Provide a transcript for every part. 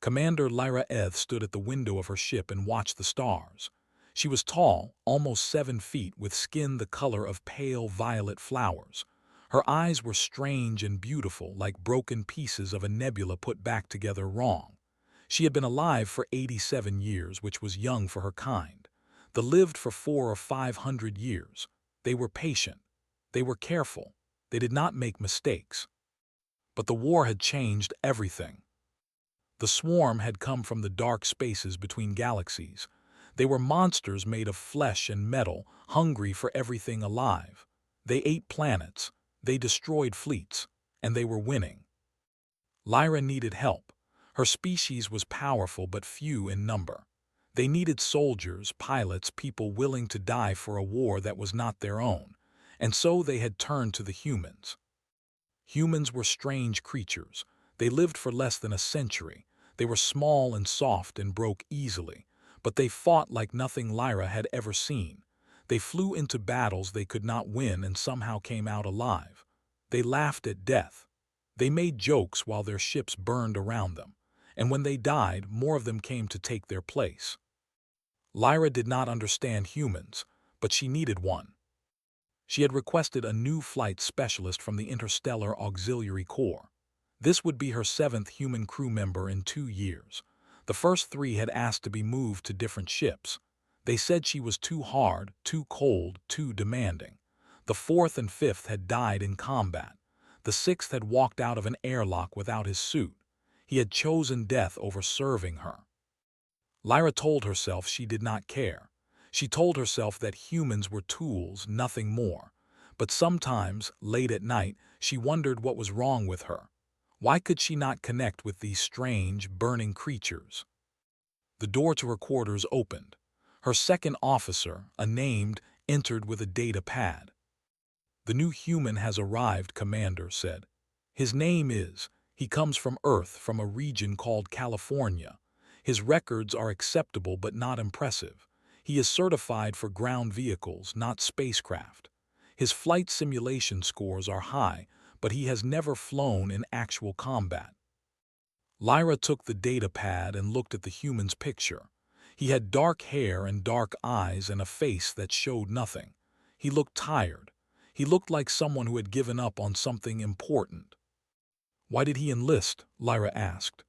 Commander Lyra Eth stood at the window of her ship and watched the stars. She was tall, almost 7 feet, with skin the color of pale violet flowers. Her eyes were strange and beautiful, like broken pieces of a nebula put back together wrong. She had been alive for 87 years, which was young for her kind. The lived for 400 or 500 years. They were patient. They were careful. They did not make mistakes. But the war had changed everything. The swarm had come from the dark spaces between galaxies. They were monsters made of flesh and metal, hungry for everything alive. They ate planets, they destroyed fleets, and they were winning. Lyra needed help. Her species was powerful but few in number. They needed soldiers, pilots, people willing to die for a war that was not their own, and so they had turned to the humans. Humans were strange creatures. They lived for less than a century. They were small and soft and broke easily, but they fought like nothing Lyra had ever seen. They flew into battles they could not win and somehow came out alive. They laughed at death. They made jokes while their ships burned around them, and when they died, more of them came to take their place. Lyra did not understand humans, but she needed one. She had requested a new flight specialist from the Interstellar Auxiliary Corps. This would be her 7th human crew member in 2 years. The first 3 had asked to be moved to different ships. They said she was too hard, too cold, too demanding. The 4th and 5th had died in combat. The 6th had walked out of an airlock without his suit. He had chosen death over serving her. Lyra told herself she did not care. She told herself that humans were tools, nothing more. But sometimes, late at night, she wondered what was wrong with her. Why could she not connect with these strange, burning creatures? The door to her quarters opened. Her second officer, unnamed, entered with a data pad. "The new human has arrived," Commander said. "His name is, he comes from Earth, from a region called California. His records are acceptable but not impressive. He is certified for ground vehicles, not spacecraft. His flight simulation scores are high, but he has never flown in actual combat." Lyra took the data pad and looked at the human's picture. He had dark hair and dark eyes and a face that showed nothing. He looked tired. He looked like someone who had given up on something important. "Why did he enlist?" Lyra asked.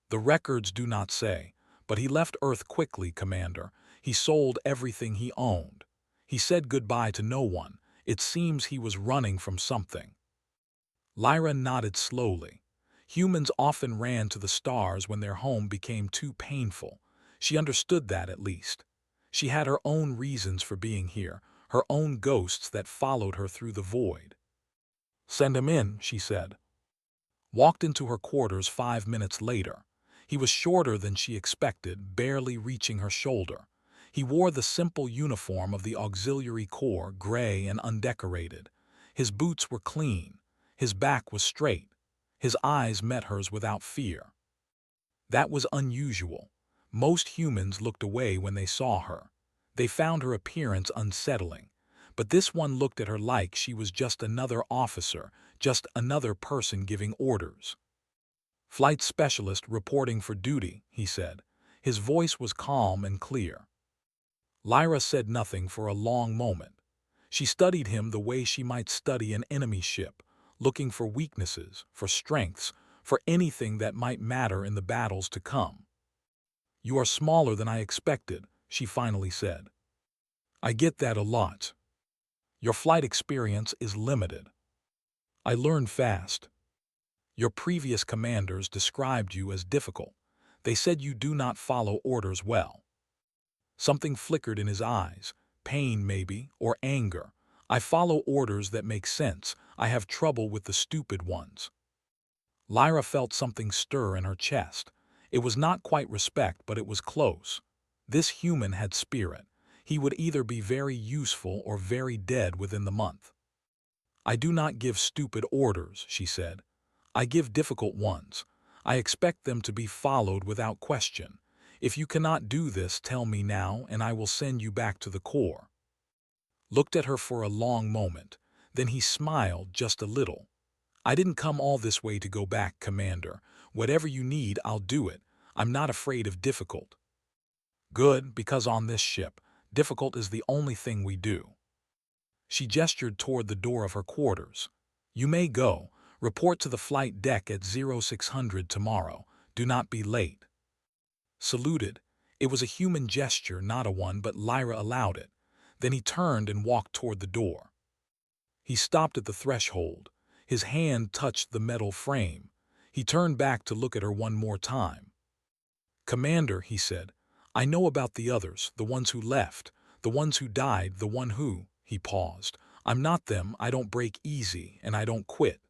"The records do not say, but he left Earth quickly, Commander. He sold everything he owned. He said goodbye to no one. It seems he was running from something." Lyra nodded slowly. Humans often ran to the stars when their home became too painful. She understood that, at least. She had her own reasons for being here, her own ghosts that followed her through the void. "Send him in," she said. Walked into her quarters 5 minutes later. He was shorter than she expected, barely reaching her shoulder. He wore the simple uniform of the Auxiliary Corps, gray and undecorated. His boots were clean. His back was straight. His eyes met hers without fear. That was unusual. Most humans looked away when they saw her. They found her appearance unsettling. But this one looked at her like she was just another officer, just another person giving orders. "Flight specialist reporting for duty," he said. His voice was calm and clear. Lyra said nothing for a long moment. She studied him the way she might study an enemy ship, looking for weaknesses, for strengths, for anything that might matter in the battles to come. "You are smaller than I expected," she finally said. "I get that a lot. Your flight experience is limited. I learned fast. Your previous commanders described you as difficult. They said you do not follow orders well." Something flickered in his eyes, pain maybe, or anger. "I follow orders that make sense. I have trouble with the stupid ones." Lyra felt something stir in her chest. It was not quite respect, but it was close. This human had spirit. He would either be very useful or very dead within the month. "I do not give stupid orders," she said. "I give difficult ones. I expect them to be followed without question. If you cannot do this, tell me now, and I will send you back to the Corps." Looked at her for a long moment. Then he smiled just a little. "I didn't come all this way to go back, Commander. Whatever you need, I'll do it. I'm not afraid of difficult. Good, because on this ship, difficult is the only thing we do. She gestured toward the door of her quarters. You may go. Report to the flight deck at 0600 tomorrow. Do not be late. Saluted. It was a human gesture, not a one, but Lyra allowed it. Then he turned and walked toward the door. He stopped at the threshold. His hand touched the metal frame. He turned back to look at her one more time. Commander, he said, I know about the others, the ones who left, the ones who died, the one who, he paused. I'm not them, I don't break easy, and I don't quit.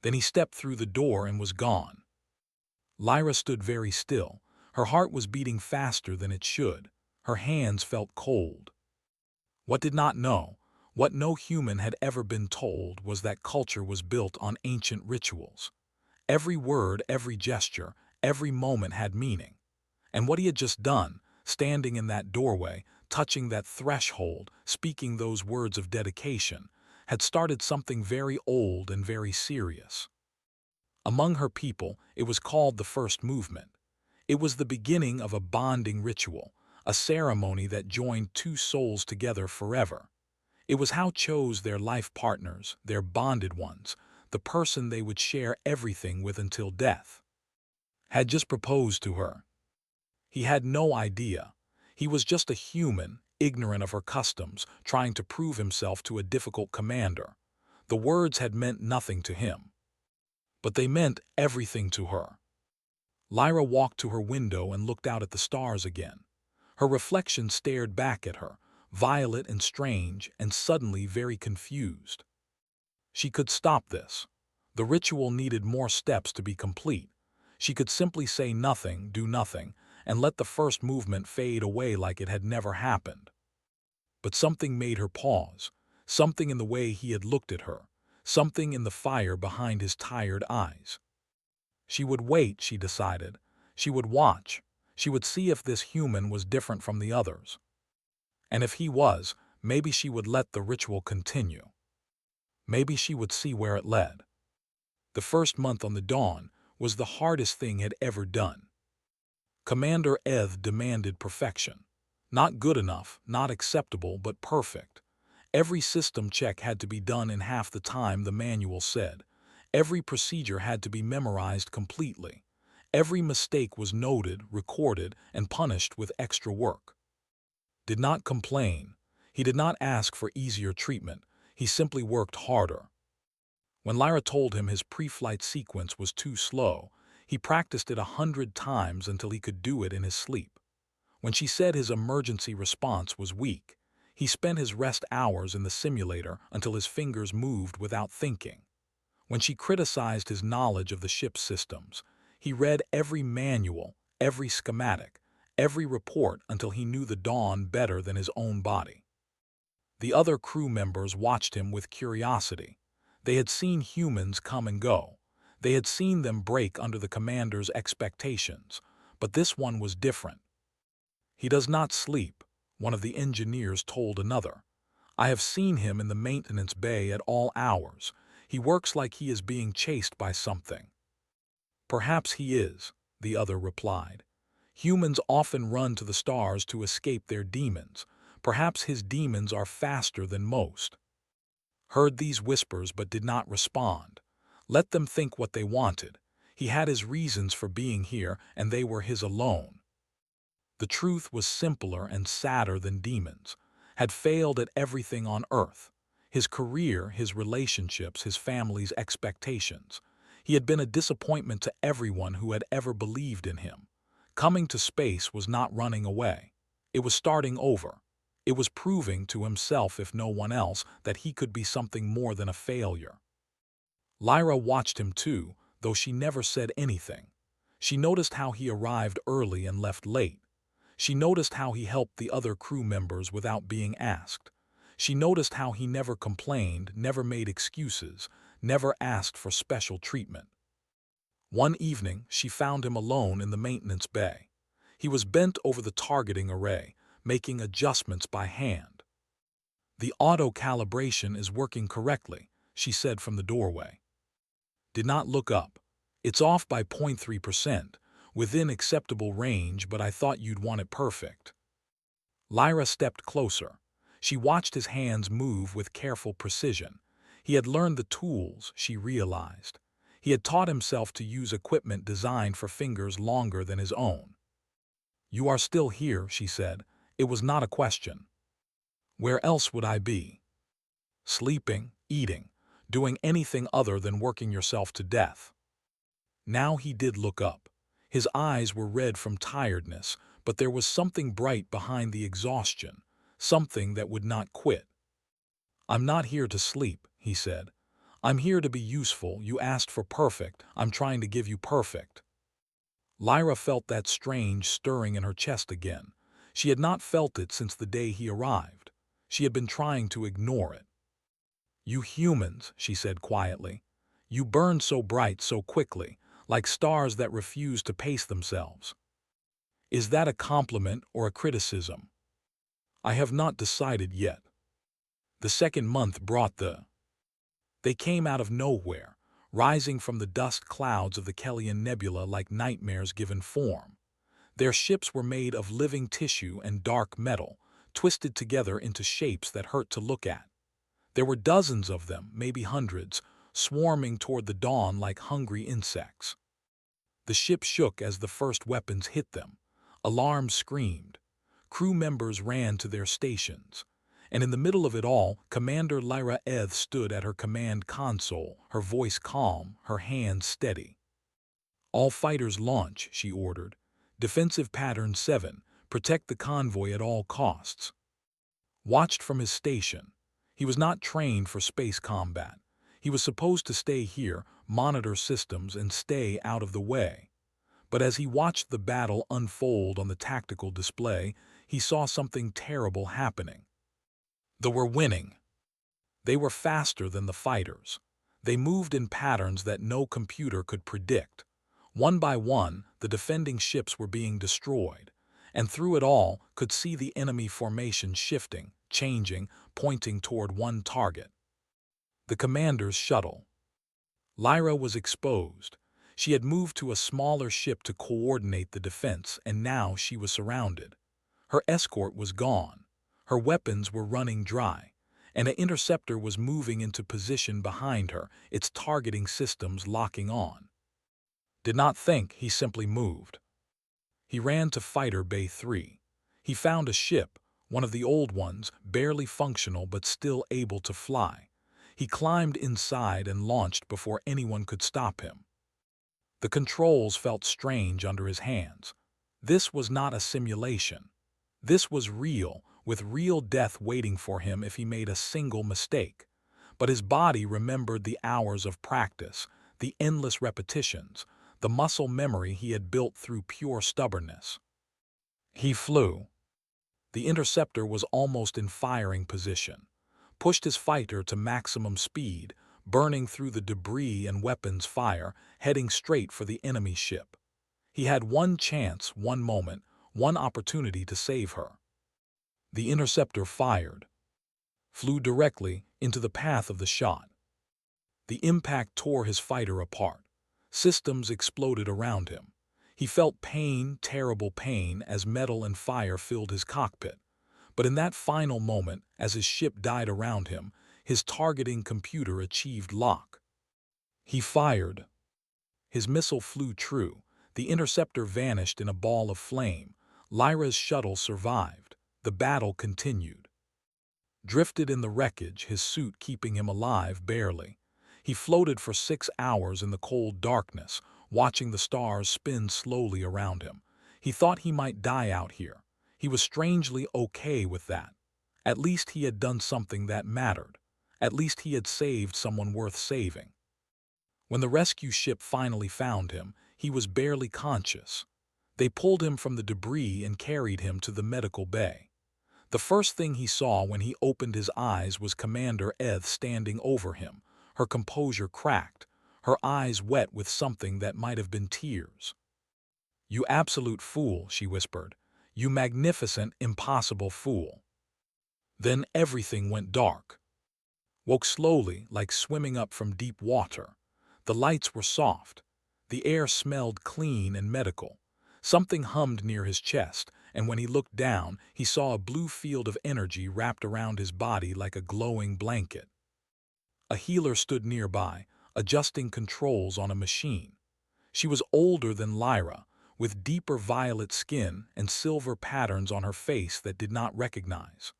Then he stepped through the door and was gone. Lyra stood very still. Her heart was beating faster than it should. Her hands felt cold. What did not know, what no human had ever been told, was that culture was built on ancient rituals. Every word, every gesture, every moment had meaning. And what he had just done, standing in that doorway, touching that threshold, speaking those words of dedication, had started something very old and very serious. Among her people, it was called the first movement. It was the beginning of a bonding ritual, a ceremony that joined two souls together forever. It was how chose their life partners, their bonded ones, the person they would share everything with until death. Had just proposed to her. He had no idea. He was just a human, ignorant of her customs, trying to prove himself to a difficult commander. The words had meant nothing to him. But they meant everything to her. Lyra walked to her window and looked out at the stars again. Her reflection stared back at her, violet and strange and suddenly very confused. She could stop this. The ritual needed more steps to be complete. She could simply say nothing, do nothing, and let the first movement fade away like it had never happened. But something made her pause, something in the way he had looked at her, something in the fire behind his tired eyes. She would wait, she decided. She would watch. She would see if this human was different from the others. And if he was, maybe she would let the ritual continue. Maybe she would see where it led. The first month on the Dawn was the hardest thing had ever done. Commander Eth demanded perfection. Not good enough, not acceptable, but perfect. Every system check had to be done in half the time the manual said. Every procedure had to be memorized completely. Every mistake was noted, recorded, and punished with extra work. Did not complain. He did not ask for easier treatment. He simply worked harder. When Lyra told him his pre-flight sequence was too slow, he practiced it 100 times until he could do it in his sleep. When she said his emergency response was weak, he spent his rest hours in the simulator until his fingers moved without thinking. When she criticized his knowledge of the ship's systems, he read every manual, every schematic, every report until he knew the Dawn better than his own body. The other crew members watched him with curiosity. They had seen humans come and go. They had seen them break under the commander's expectations, but this one was different. He does not sleep, one of the engineers told another. I have seen him in the maintenance bay at all hours. He works like he is being chased by something. Perhaps he is, the other replied. Humans often run to the stars to escape their demons. Perhaps his demons are faster than most. Heard these whispers but did not respond. Let them think what they wanted. He had his reasons for being here, and they were his alone. The truth was simpler and sadder than demons. Had failed at everything on Earth. His career, his relationships, his family's expectations. He had been a disappointment to everyone who had ever believed in him. Coming to space was not running away. It was starting over. It was proving to himself, if no one else, that he could be something more than a failure. Lyra watched him too, though she never said anything. She noticed how he arrived early and left late. She noticed how he helped the other crew members without being asked. She noticed how he never complained, never made excuses, never asked for special treatment. One evening, she found him alone in the maintenance bay. He was bent over the targeting array, making adjustments by hand. The auto-calibration is working correctly, she said from the doorway. Did not look up. It's off by 0.3%. Within acceptable range, but I thought you'd want it perfect. Lyra stepped closer. She watched his hands move with careful precision. He had learned the tools, she realized. He had taught himself to use equipment designed for fingers longer than his own. "You are still here," she said. It was not a question. "Where else would I be?" "Sleeping, eating, doing anything other than working yourself to death." Now he did look up. His eyes were red from tiredness, but there was something bright behind the exhaustion, something that would not quit. "I'm not here to sleep," he said. "I'm here to be useful. You asked for perfect. I'm trying to give you perfect." Lyra felt that strange stirring in her chest again. She had not felt it since the day he arrived. She had been trying to ignore it. "You humans," she said quietly. "You burn so bright so quickly, like stars that refuse to pace themselves." Is that a compliment or a criticism? I have not decided yet. The second month brought They came out of nowhere, rising from the dust clouds of the Kellyan Nebula like nightmares given form. Their ships were made of living tissue and dark metal, twisted together into shapes that hurt to look at. There were dozens of them, maybe hundreds, swarming toward the dawn like hungry insects. The ship shook as the first weapons hit them. Alarms screamed. Crew members ran to their stations. And in the middle of it all, Commander Lyra Eth stood at her command console, her voice calm, her hands steady. "All fighters launch," she ordered. "Defensive pattern 7, protect the convoy at all costs." Watched from his station. He was not trained for space combat. He was supposed to stay here, monitor systems, and stay out of the way. But as he watched the battle unfold on the tactical display, he saw something terrible happening. They were winning. They were faster than the fighters. They moved in patterns that no computer could predict. One by one, the defending ships were being destroyed, and through it all could see the enemy formation shifting, changing, pointing toward one target. The commander's shuttle. Lyra was exposed. She had moved to a smaller ship to coordinate the defense, and now she was surrounded. Her escort was gone. Her weapons were running dry, and an interceptor was moving into position behind her, its targeting systems locking on. Did not think, he simply moved. He ran to Fighter Bay 3. He found a ship, one of the old ones, barely functional but still able to fly. He climbed inside and launched before anyone could stop him. The controls felt strange under his hands. This was not a simulation. This was real, with real death waiting for him if he made a single mistake. But his body remembered the hours of practice, the endless repetitions, the muscle memory he had built through pure stubbornness. He flew. The interceptor was almost in firing position, pushed his fighter to maximum speed, burning through the debris and weapons fire, heading straight for the enemy ship. He had one chance, one moment, one opportunity to save her. The interceptor fired, flew directly into the path of the shot. The impact tore his fighter apart. Systems exploded around him. He felt pain, terrible pain, as metal and fire filled his cockpit. But in that final moment, as his ship died around him, his targeting computer achieved lock. He fired. His missile flew true. The interceptor vanished in a ball of flame. Lyra's shuttle survived. The battle continued. Drifted in the wreckage, his suit keeping him alive barely. He floated for 6 hours in the cold darkness, watching the stars spin slowly around him. He thought he might die out here. He was strangely okay with that. At least he had done something that mattered. At least he had saved someone worth saving. When the rescue ship finally found him, he was barely conscious. They pulled him from the debris and carried him to the medical bay. The first thing he saw when he opened his eyes was Commander Eth standing over him, her composure cracked, her eyes wet with something that might have been tears. "You absolute fool," she whispered. "You magnificent, impossible fool." Then everything went dark. Woke slowly, like swimming up from deep water. The lights were soft. The air smelled clean and medical. Something hummed near his chest, and when he looked down, he saw a blue field of energy wrapped around his body like a glowing blanket. A healer stood nearby, adjusting controls on a machine. She was older than Lyra, with deeper violet skin and silver patterns on her face that did not recognize.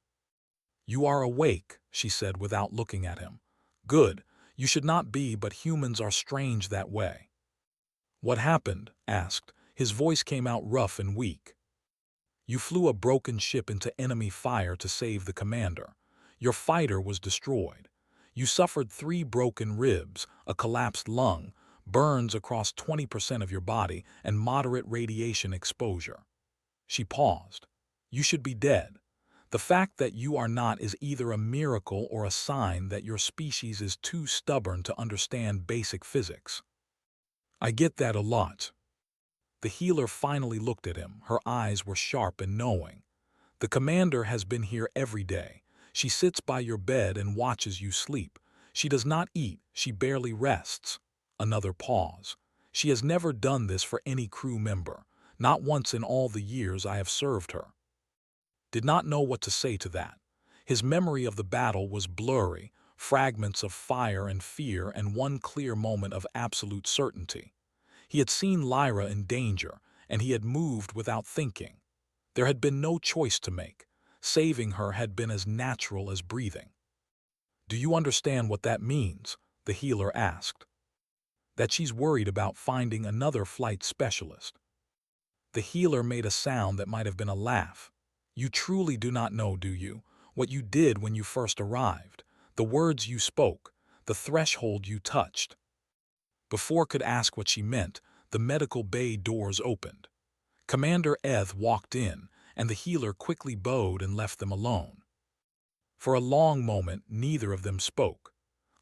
"You are awake," she said without looking at him. "Good. You should not be, but humans are strange that way." "What happened?" asked. His voice came out rough and weak. "You flew a broken ship into enemy fire to save the commander. Your fighter was destroyed. You suffered 3 broken ribs, a collapsed lung, burns across 20% of your body, and moderate radiation exposure." She paused. "You should be dead. The fact that you are not is either a miracle or a sign that your species is too stubborn to understand basic physics." "I get that a lot." The healer finally looked at him. Her eyes were sharp and knowing. "The commander has been here every day. She sits by your bed and watches you sleep. She does not eat, she barely rests." Another pause. "She has never done this for any crew member. Not once in all the years I have served her." Did not know what to say to that. His memory of the battle was blurry, fragments of fire and fear and one clear moment of absolute certainty. He had seen Lyra in danger, and he had moved without thinking. There had been no choice to make. Saving her had been as natural as breathing. "Do you understand what that means?" the healer asked. "That she's worried about finding another flight specialist." The healer made a sound that might have been a laugh. "You truly do not know, do you, what you did when you first arrived, the words you spoke, the threshold you touched?" Before could ask what she meant, the medical bay doors opened. Commander Eth walked in, and the healer quickly bowed and left them alone. For a long moment, neither of them spoke.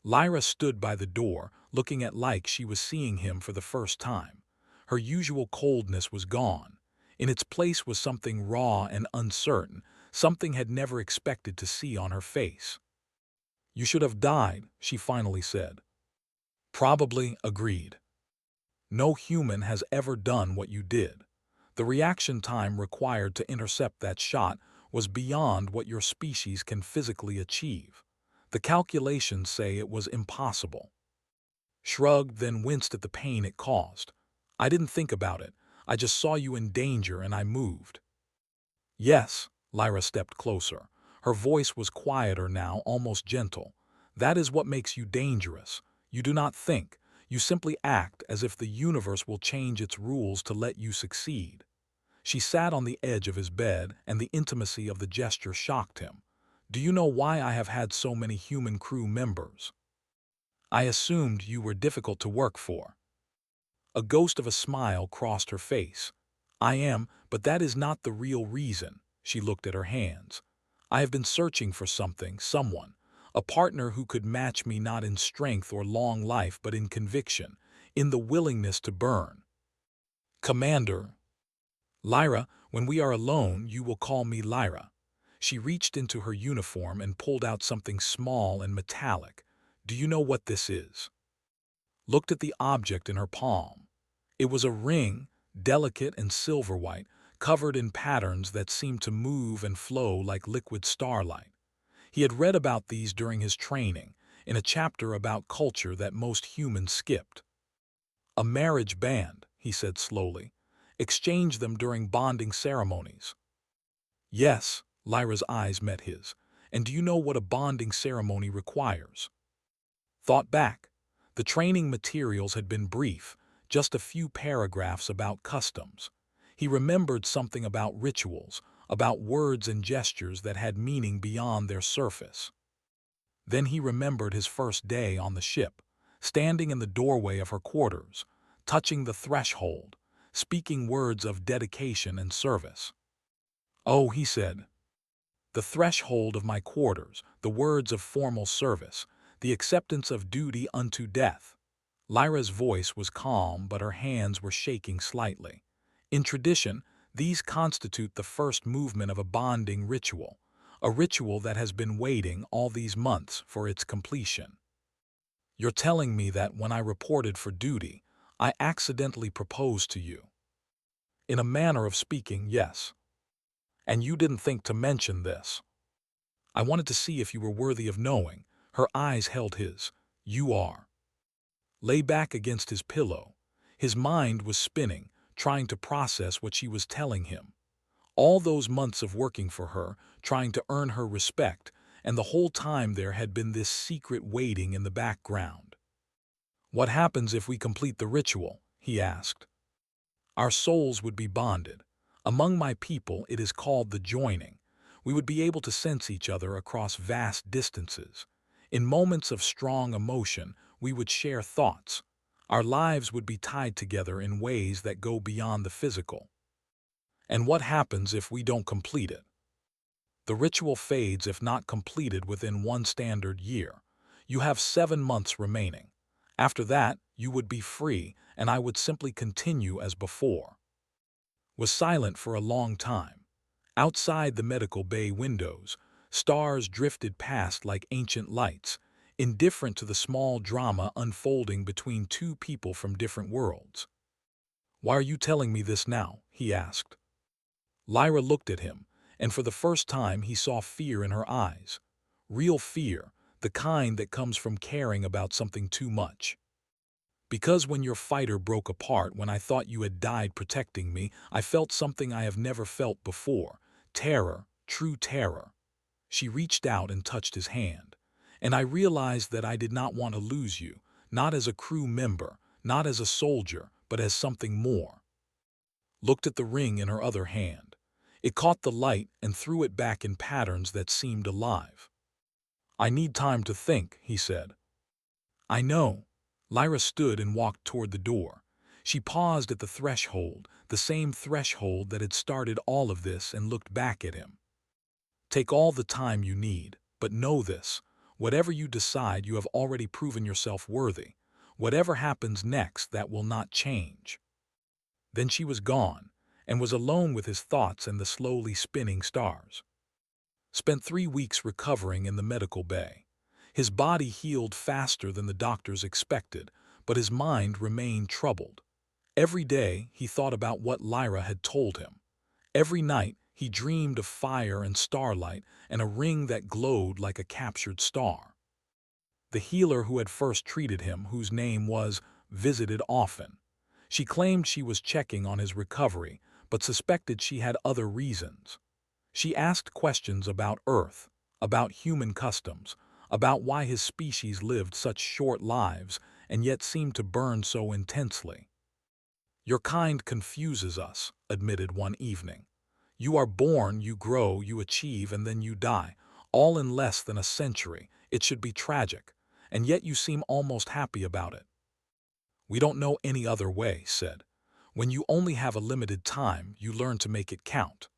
Lyra stood by the door, looking at like she was seeing him for the first time. Her usual coldness was gone. In its place was something raw and uncertain, something had never expected to see on her face. "You should have died," she finally said. "Probably," agreed. "No human has ever done what you did. The reaction time required to intercept that shot was beyond what your species can physically achieve. The calculations say it was impossible." Shrugged, then winced at the pain it caused. "I didn't think about it. I just saw you in danger and I moved." "Yes," Lyra stepped closer. Her voice was quieter now, almost gentle. "That is what makes you dangerous. You do not think. You simply act as if the universe will change its rules to let you succeed." She sat on the edge of his bed, and the intimacy of the gesture shocked him. "Do you know why I have had so many human crew members? I assumed you were difficult to work for." A ghost of a smile crossed her face. "I am, but that is not the real reason." She looked at her hands. "I have been searching for something, someone, a partner who could match me not in strength or long life but in conviction, in the willingness to burn." "Commander." "Lyra, when we are alone, you will call me Lyra." She reached into her uniform and pulled out something small and metallic. "Do you know what this is?" Looked at the object in her palm. It was a ring, delicate and silver-white, covered in patterns that seemed to move and flow like liquid starlight. He had read about these during his training, in a chapter about culture that most humans skipped. "A marriage band," he said slowly. "Exchange them during bonding ceremonies." "Yes," Lyra's eyes met his. "And do you know what a bonding ceremony requires?" Thought back. The training materials had been brief, just a few paragraphs about customs. He remembered something about rituals, about words and gestures that had meaning beyond their surface. Then he remembered his first day on the ship, standing in the doorway of her quarters, touching the threshold, speaking words of dedication and service. "Oh," he said, "the threshold of my quarters, the words of formal service, the acceptance of duty unto death." Lyra's voice was calm, but her hands were shaking slightly. "In tradition, these constitute the first movement of a bonding ritual, a ritual that has been waiting all these months for its completion." "You're telling me that when I reported for duty, I accidentally proposed to you?" In a manner of speaking, yes. And you didn't think to mention this. I wanted to see if you were worthy of knowing. Her eyes held his. You are. Lay back against his pillow. His mind was spinning, trying to process what she was telling him. All those months of working for her, trying to earn her respect, and the whole time there had been this secret waiting in the background. What happens if we complete the ritual? He asked. Our souls would be bonded. Among my people, it is called the joining. We would be able to sense each other across vast distances. In moments of strong emotion, we would share thoughts. Our lives would be tied together in ways that go beyond the physical. And what happens if we don't complete it? The ritual fades if not completed within one standard year. You have 7 months remaining. After that, you would be free, and I would simply continue as before. Was silent for a long time. Outside the medical bay windows, stars drifted past like ancient lights, indifferent to the small drama unfolding between two people from different worlds. Why are you telling me this now? He asked. Lyra looked at him, and for the first time he saw fear in her eyes. Real fear, the kind that comes from caring about something too much. Because when your fighter broke apart, when I thought you had died protecting me, I felt something I have never felt before. Terror, true terror. She reached out and touched his hand. And I realized that I did not want to lose you, not as a crew member, not as a soldier, but as something more. Looked at the ring in her other hand. It caught the light and threw it back in patterns that seemed alive. I need time to think, he said. I know. Lyra stood and walked toward the door. She paused at the threshold, the same threshold that had started all of this, and looked back at him. Take all the time you need, but know this. Whatever you decide, you have already proven yourself worthy. Whatever happens next, that will not change. Then she was gone, and was alone with his thoughts and the slowly spinning stars. Spent 3 weeks recovering in the medical bay. His body healed faster than the doctors expected, but his mind remained troubled. Every day he thought about what Lyra had told him. Every night he dreamed of fire and starlight and a ring that glowed like a captured star. The healer who had first treated him, whose name was, visited often. She claimed she was checking on his recovery, but suspected she had other reasons. She asked questions about Earth, about human customs, about why his species lived such short lives and yet seemed to burn so intensely. Your kind confuses us, admitted one evening. You are born, you grow, you achieve, and then you die, all in less than a century. It should be tragic, and yet you seem almost happy about it. We don't know any other way, said. When you only have a limited time, you learn to make it count.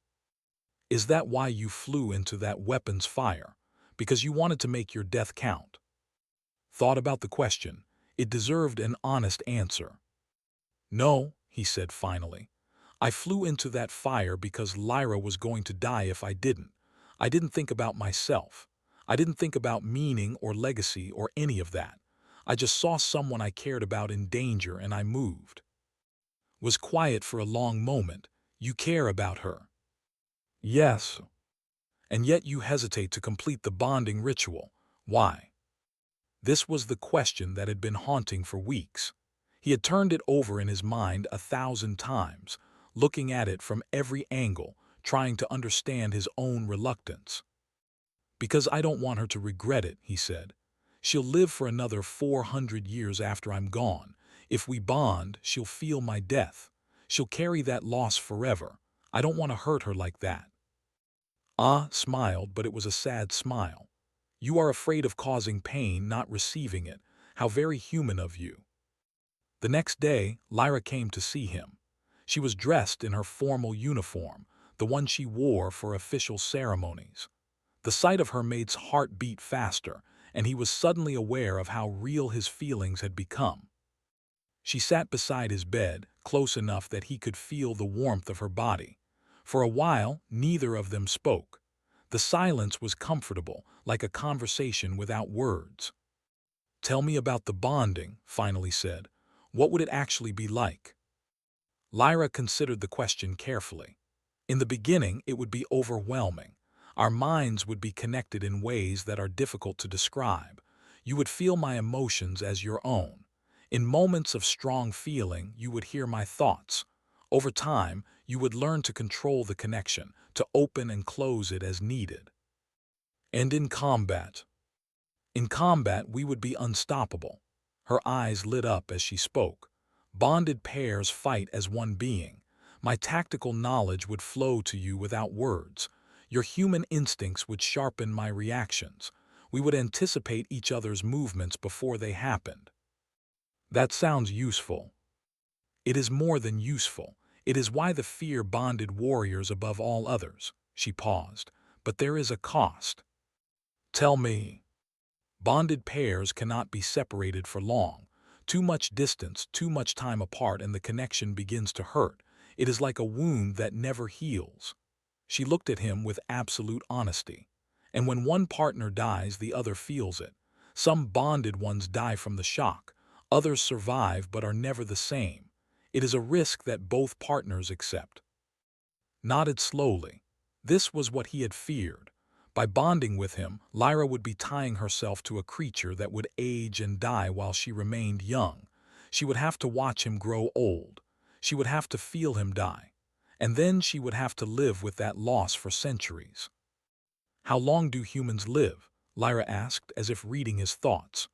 Is that why you flew into that weapon's fire? Because you wanted to make your death count? Thought about the question. It deserved an honest answer. No, he said finally. I flew into that fire because Lyra was going to die if I didn't. I didn't think about myself. I didn't think about meaning or legacy or any of that. I just saw someone I cared about in danger and I moved. Was quiet for a long moment. You care about her. Yes. And yet you hesitate to complete the bonding ritual. Why? This was the question that had been haunting for weeks. He had turned it over in his mind 1,000 times, looking at it from every angle, trying to understand his own reluctance. Because I don't want her to regret it, he said. She'll live for another 400 years after I'm gone. If we bond, she'll feel my death. She'll carry that loss forever. I don't want to hurt her like that. Ah smiled, but it was a sad smile. You are afraid of causing pain, not receiving it. How very human of you. The next day, Lyra came to see him. She was dressed in her formal uniform, the one she wore for official ceremonies. The sight of her made his heart beat faster, and he was suddenly aware of how real his feelings had become. She sat beside his bed, close enough that he could feel the warmth of her body. For a while, neither of them spoke. The silence was comfortable, like a conversation without words. Tell me about the bonding, finally said. What would it actually be like? Lyra considered the question carefully. In the beginning, it would be overwhelming. Our minds would be connected in ways that are difficult to describe. You would feel my emotions as your own. In moments of strong feeling, you would hear my thoughts. Over time, you would learn to control the connection, to open and close it as needed. And in combat? In combat, we would be unstoppable. Her eyes lit up as she spoke. Bonded pairs fight as one being. My tactical knowledge would flow to you without words. Your human instincts would sharpen my reactions. We would anticipate each other's movements before they happened. That sounds useful. It is more than useful. It is why the fear bonded warriors above all others. She paused. But there is a cost. Tell me. Bonded pairs cannot be separated for long. Too much distance, too much time apart, and the connection begins to hurt. It is like a wound that never heals. She looked at him with absolute honesty. And when one partner dies, the other feels it. Some bonded ones die from the shock. Others survive but are never the same. It is a risk that both partners accept. Nodded slowly. This was what he had feared. By bonding with him, Lyra would be tying herself to a creature that would age and die while she remained young. She would have to watch him grow old. She would have to feel him die. And then she would have to live with that loss for centuries. How long do humans live? Lyra asked, as if reading his thoughts.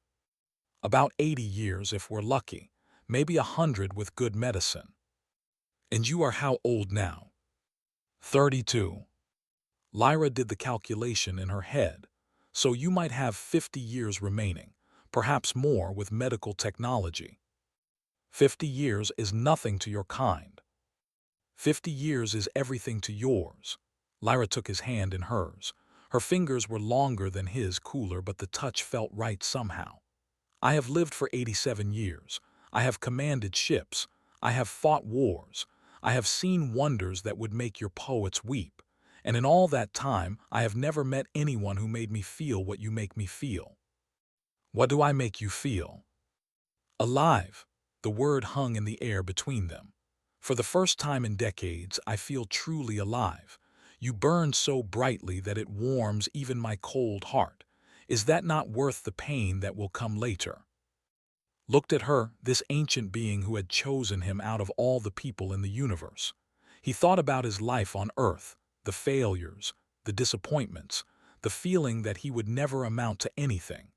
About 80 years if we're lucky, maybe 100 with good medicine. And you are how old now? 32. Lyra did the calculation in her head. So you might have 50 years remaining, perhaps more with medical technology. 50 years is nothing to your kind. 50 years is everything to yours. Lyra took his hand in hers. Her fingers were longer than his, cooler, but the touch felt right somehow. I have lived for 87 years. I have commanded ships. I have fought wars. I have seen wonders that would make your poets weep. And in all that time, I have never met anyone who made me feel what you make me feel. What do I make you feel? Alive. The word hung in the air between them. For the first time in decades, I feel truly alive. You burn so brightly that it warms even my cold heart. Is that not worth the pain that will come later? Looked at her, this ancient being who had chosen him out of all the people in the universe. He thought about his life on Earth, the failures, the disappointments, the feeling that he would never amount to anything.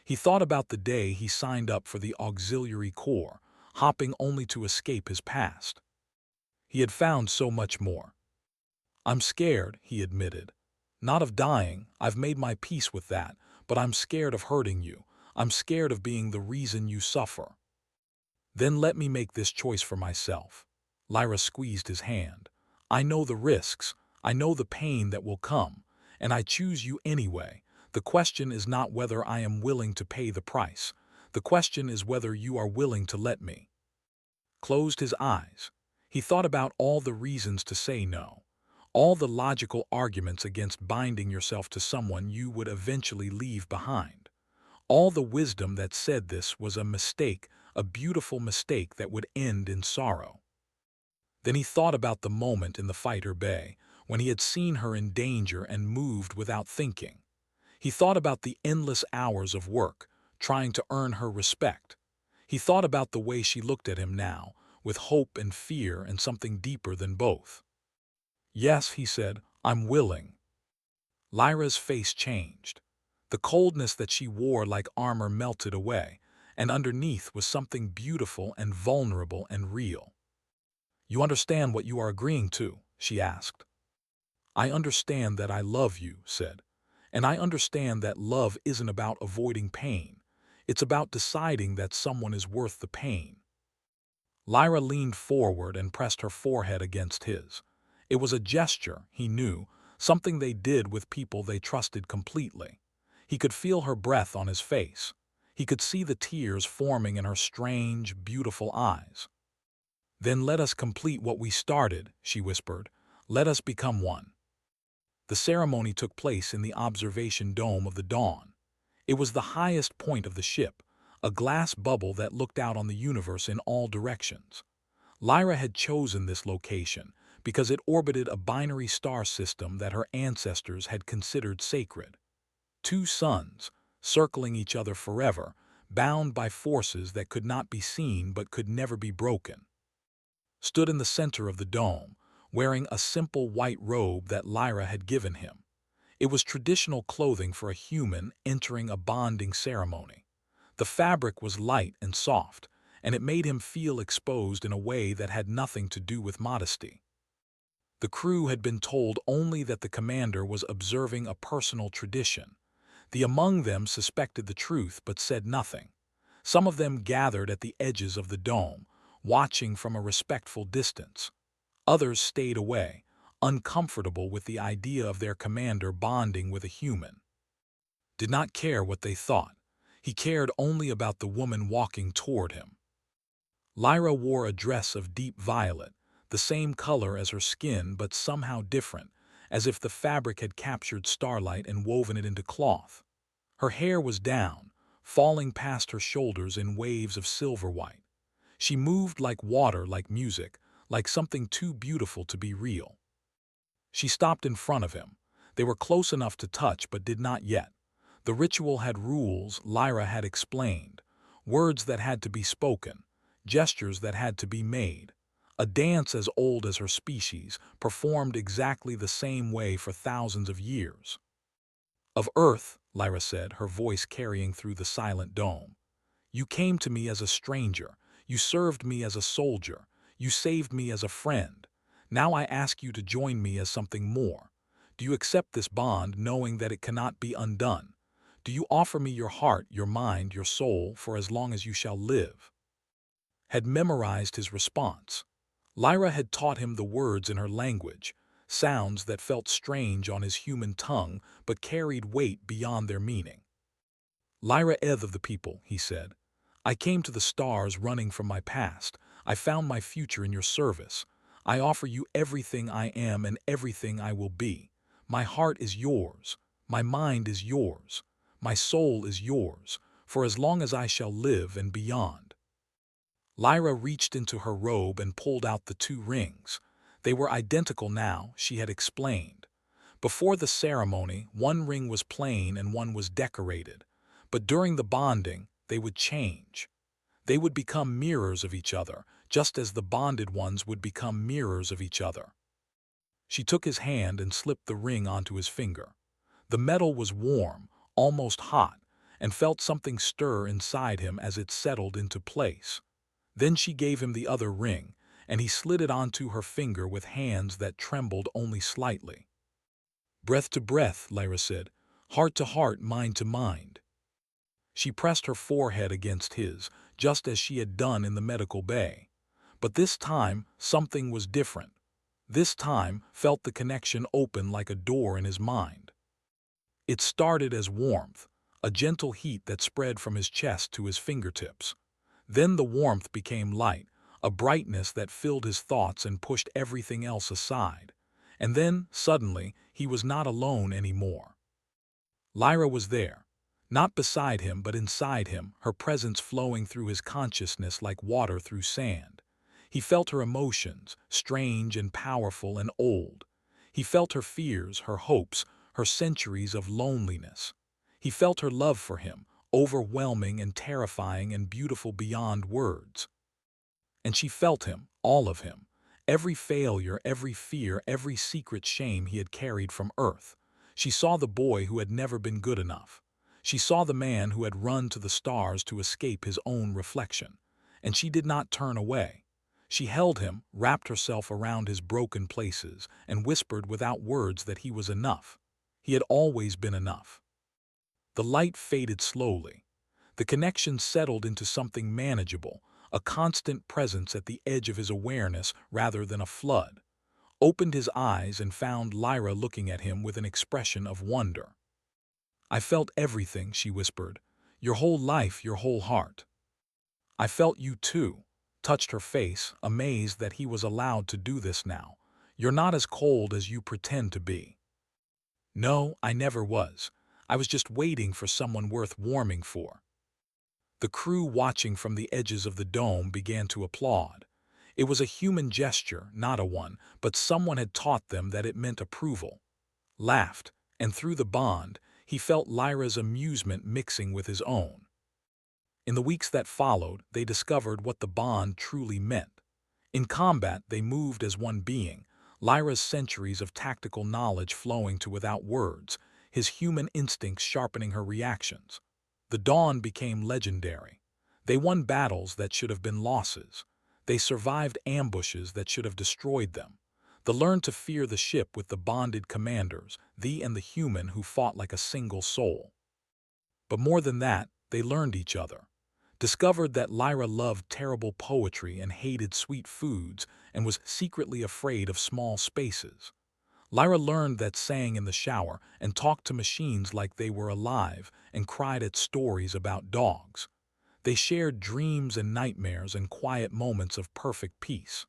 He thought about the day he signed up for the Auxiliary Corps, hopping only to escape his past. He had found so much more. I'm scared, he admitted. Not of dying, I've made my peace with that, but I'm scared of hurting you. I'm scared of being the reason you suffer. Then let me make this choice for myself. Lyra squeezed his hand. I know the risks. I know the pain that will come, and I choose you anyway. The question is not whether I am willing to pay the price. The question is whether you are willing to let me. Closed his eyes. He thought about all the reasons to say no, all the logical arguments against binding yourself to someone you would eventually leave behind, all the wisdom that said this was a mistake, a beautiful mistake that would end in sorrow. Then he thought about the moment in the fighter bay, when he had seen her in danger and moved without thinking. He thought about the endless hours of work, trying to earn her respect. He thought about the way she looked at him now, with hope and fear and something deeper than both. Yes, he said, I'm willing. Lyra's face changed. The coldness that she wore like armor melted away, and underneath was something beautiful and vulnerable and real. You understand what you are agreeing to? She asked. I understand that I love you, said. And I understand that love isn't about avoiding pain. It's about deciding that someone is worth the pain. Lyra leaned forward and pressed her forehead against his. It was a gesture, he knew, something they did with people they trusted completely. He could feel her breath on his face. He could see the tears forming in her strange, beautiful eyes. Then let us complete what we started, she whispered. Let us become one. The ceremony took place in the observation dome of the Dawn. It was the highest point of the ship, a glass bubble that looked out on the universe in all directions. Lyra had chosen this location because it orbited a binary star system that her ancestors had considered sacred. Two suns, circling each other forever, bound by forces that could not be seen but could never be broken, stood in the center of the dome, wearing a simple white robe that Lyra had given him. It was traditional clothing for a human entering a bonding ceremony. The fabric was light and soft, and it made him feel exposed in a way that had nothing to do with modesty. The crew had been told only that the commander was observing a personal tradition. The among them suspected the truth but said nothing. Some of them gathered at the edges of the dome, watching from a respectful distance. Others stayed away, uncomfortable with the idea of their commander bonding with a human. Did not care what they thought. He cared only about the woman walking toward him. Lyra wore a dress of deep violet, the same color as her skin but somehow different, as if the fabric had captured starlight and woven it into cloth. Her hair was down, falling past her shoulders in waves of silver white. She moved like water, like music, like something too beautiful to be real. She stopped in front of him. They were close enough to touch but did not yet. The ritual had rules Lyra had explained, words that had to be spoken, gestures that had to be made. A dance as old as her species, performed exactly the same way for thousands of years. "Of Earth," Lyra said, her voice carrying through the silent dome. "You came to me as a stranger. You served me as a soldier. You saved me as a friend. Now I ask you to join me as something more. Do you accept this bond knowing that it cannot be undone? Do you offer me your heart, your mind, your soul for as long as you shall live?" Had memorized his response. Lyra had taught him the words in her language, sounds that felt strange on his human tongue but carried weight beyond their meaning. "Lyra Eth of the people," he said. "I came to the stars running from my past. I found my future in your service. I offer you everything I am and everything I will be. My heart is yours. My mind is yours. My soul is yours, for as long as I shall live and beyond." Lyra reached into her robe and pulled out the two rings. They were identical now, she had explained. Before the ceremony, one ring was plain and one was decorated. But during the bonding, they would change. They would become mirrors of each other, just as the bonded ones would become mirrors of each other. She took his hand and slipped the ring onto his finger. The metal was warm, almost hot, and felt something stir inside him as it settled into place. Then she gave him the other ring, and he slid it onto her finger with hands that trembled only slightly. "Breath to breath," Lyra said, "heart to heart, mind to mind." She pressed her forehead against his, just as she had done in the medical bay. But this time, something was different. This time, felt the connection open like a door in his mind. It started as warmth, a gentle heat that spread from his chest to his fingertips. Then the warmth became light, a brightness that filled his thoughts and pushed everything else aside. And then, suddenly, he was not alone anymore. Lyra was there, not beside him but inside him, her presence flowing through his consciousness like water through sand. He felt her emotions, strange and powerful and old. He felt her fears, her hopes, her centuries of loneliness. He felt her love for him, overwhelming and terrifying and beautiful beyond words. And she felt him, all of him, every failure, every fear, every secret shame he had carried from Earth. She saw the boy who had never been good enough. She saw the man who had run to the stars to escape his own reflection. And she did not turn away. She held him, wrapped herself around his broken places, and whispered without words that he was enough. He had always been enough. The light faded slowly. The connection settled into something manageable, a constant presence at the edge of his awareness rather than a flood. Opened his eyes and found Lyra looking at him with an expression of wonder. "I felt everything," she whispered. "Your whole life, your whole heart." "I felt you too," touched her face, amazed that he was allowed to do this now. "You're not as cold as you pretend to be." "No, I never was. I was just waiting for someone worth warming for." The crew watching from the edges of the dome began to applaud. It was a human gesture, not a one, but someone had taught them that it meant approval. Laughed, and through the bond, he felt Lyra's amusement mixing with his own. In the weeks that followed, they discovered what the bond truly meant. In combat, they moved as one being, Lyra's centuries of tactical knowledge flowing to without words, his human instincts sharpening her reactions. The Dawn became legendary. They won battles that should have been losses. They survived ambushes that should have destroyed them. They learned to fear the ship with the bonded commanders, thee and the human who fought like a single soul. But more than that, they learned each other. Discovered that Lyra loved terrible poetry and hated sweet foods and was secretly afraid of small spaces. Lyra learned that sang in the shower and talked to machines like they were alive and cried at stories about dogs. They shared dreams and nightmares and quiet moments of perfect peace.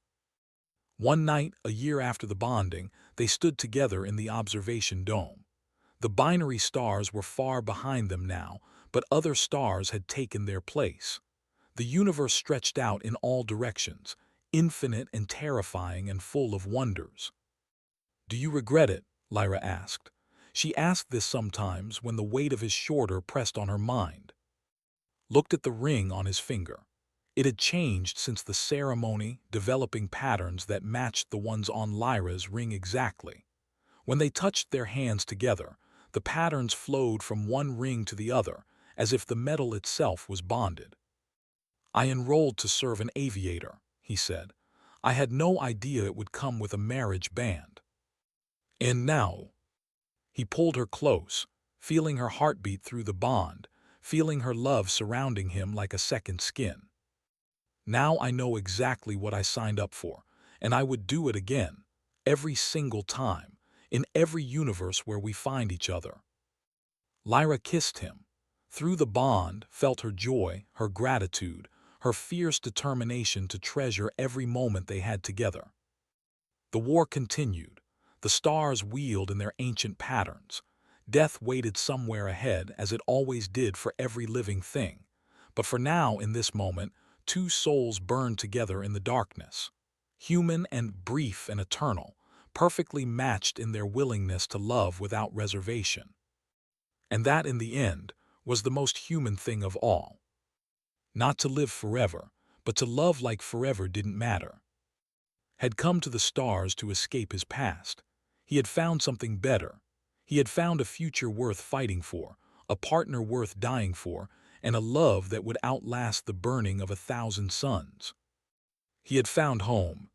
One night, a year after the bonding, they stood together in the observation dome. The binary stars were far behind them now, but other stars had taken their place. The universe stretched out in all directions, infinite and terrifying and full of wonders. "Do you regret it?" Lyra asked. She asked this sometimes when the weight of his shoulder pressed on her mind. Looked at the ring on his finger. It had changed since the ceremony, developing patterns that matched the ones on Lyra's ring exactly. When they touched their hands together, the patterns flowed from one ring to the other, as if the metal itself was bonded. "I enrolled to serve an aviator," he said. "I had no idea it would come with a marriage band. And now—" He pulled her close, feeling her heartbeat through the bond, feeling her love surrounding him like a second skin. "Now I know exactly what I signed up for, and I would do it again, every single time, in every universe where we find each other." Lyra kissed him. Through the bond, felt her joy, her gratitude, her fierce determination to treasure every moment they had together. The war continued. The stars wheeled in their ancient patterns. Death waited somewhere ahead, as it always did for every living thing. But for now, in this moment, two souls burned together in the darkness. Human and brief and eternal, perfectly matched in their willingness to love without reservation. And that, in the end, was the most human thing of all. Not to live forever, but to love like forever didn't matter. Had come to the stars to escape his past. He had found something better. He had found a future worth fighting for, a partner worth dying for, and a love that would outlast the burning of 1,000 suns. He had found home,